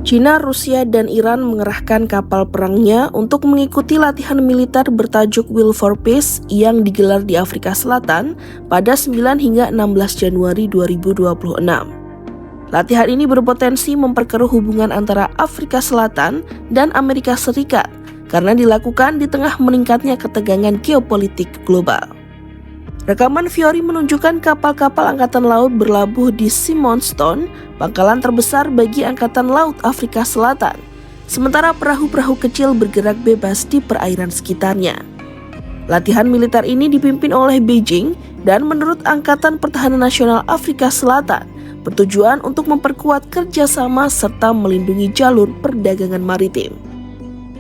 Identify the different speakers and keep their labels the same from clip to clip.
Speaker 1: China, Rusia, dan Iran mengerahkan kapal perangnya untuk mengikuti latihan militer bertajuk Will for Peace yang digelar di Afrika Selatan pada 9 hingga 16 Januari 2026. Latihan ini berpotensi memperkeruh hubungan antara Afrika Selatan dan Amerika Serikat karena dilakukan di tengah meningkatnya ketegangan geopolitik global. Rekaman Fiori menunjukkan kapal-kapal Angkatan Laut berlabuh di Simonstone, pangkalan terbesar bagi Angkatan Laut Afrika Selatan, sementara perahu-perahu kecil bergerak bebas di perairan sekitarnya. Latihan militer ini dipimpin oleh Beijing dan menurut Angkatan Pertahanan Nasional Afrika Selatan, bertujuan untuk memperkuat kerjasama serta melindungi jalur perdagangan maritim.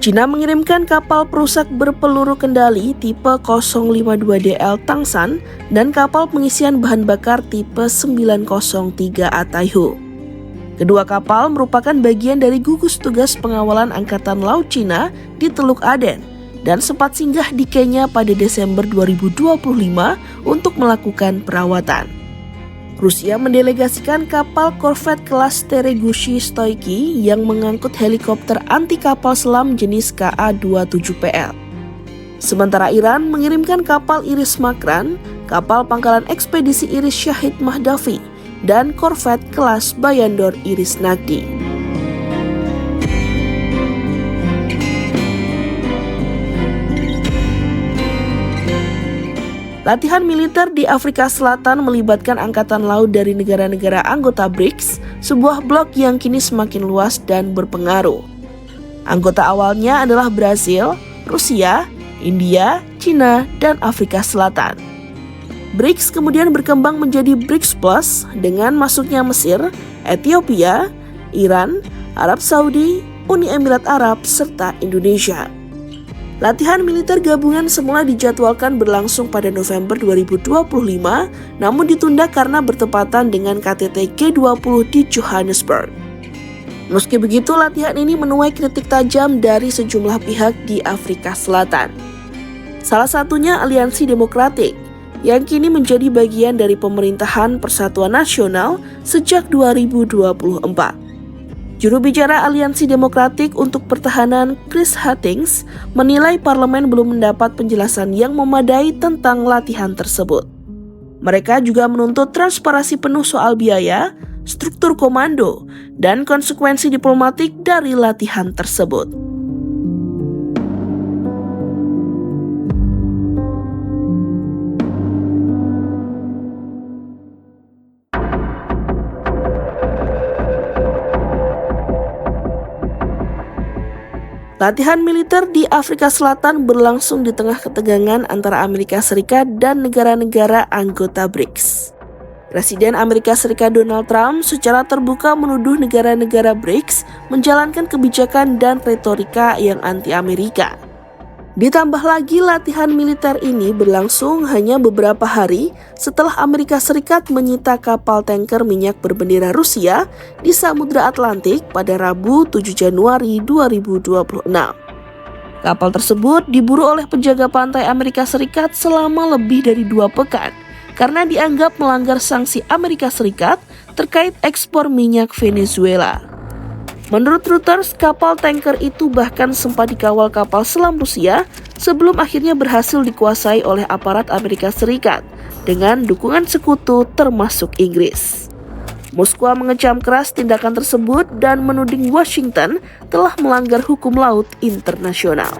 Speaker 1: China mengirimkan kapal perusak berpeluru kendali tipe 052DL Tangsan dan kapal pengisian bahan bakar tipe 903A Taihu. Kedua kapal merupakan bagian dari gugus tugas pengawalan Angkatan Laut China di Teluk Aden dan sempat singgah di Kenya pada Desember 2025 untuk melakukan perawatan. Rusia mendelegasikan kapal korvet kelas Teregushi Stoichi yang mengangkut helikopter anti kapal selam jenis Ka-27PL. Sementara Iran mengirimkan kapal Iris Makran, kapal pangkalan ekspedisi Iris Syahid Mahdavi, dan korvet kelas Bayandor Iris Nagdi. Latihan militer di Afrika Selatan melibatkan angkatan laut dari negara-negara anggota BRICS, sebuah blok yang kini semakin luas dan berpengaruh. Anggota awalnya adalah Brasil, Rusia, India, China, dan Afrika Selatan. BRICS kemudian berkembang menjadi BRICS Plus dengan masuknya Mesir, Ethiopia, Iran, Arab Saudi, Uni Emirat Arab, serta Indonesia. Latihan militer gabungan semula dijadwalkan berlangsung pada November 2025, namun ditunda karena bertepatan dengan KTT G20 di Johannesburg. Meski begitu, latihan ini menuai kritik tajam dari sejumlah pihak di Afrika Selatan. Salah satunya Aliansi Demokratik, yang kini menjadi bagian dari pemerintahan Persatuan Nasional sejak 2024. Juru bicara Aliansi Demokratik untuk Pertahanan Chris Hattings menilai parlemen belum mendapat penjelasan yang memadai tentang latihan tersebut. Mereka juga menuntut transparansi penuh soal biaya, struktur komando, dan konsekuensi diplomatik dari latihan tersebut. Latihan militer di Afrika Selatan berlangsung di tengah ketegangan antara Amerika Serikat dan negara-negara anggota BRICS. Presiden Amerika Serikat Donald Trump secara terbuka menuduh negara-negara BRICS menjalankan kebijakan dan retorika yang anti-Amerika. Ditambah lagi latihan militer ini berlangsung hanya beberapa hari setelah Amerika Serikat menyita kapal tanker minyak berbendera Rusia di Samudra Atlantik pada Rabu 7 Januari 2026. Kapal tersebut diburu oleh penjaga pantai Amerika Serikat selama lebih dari 2 pekan karena dianggap melanggar sanksi Amerika Serikat terkait ekspor minyak Venezuela. Menurut Reuters, kapal tanker itu bahkan sempat dikawal kapal selam Rusia sebelum akhirnya berhasil dikuasai oleh aparat Amerika Serikat dengan dukungan sekutu termasuk Inggris. Moskwa mengecam keras tindakan tersebut dan menuding Washington telah melanggar hukum laut internasional.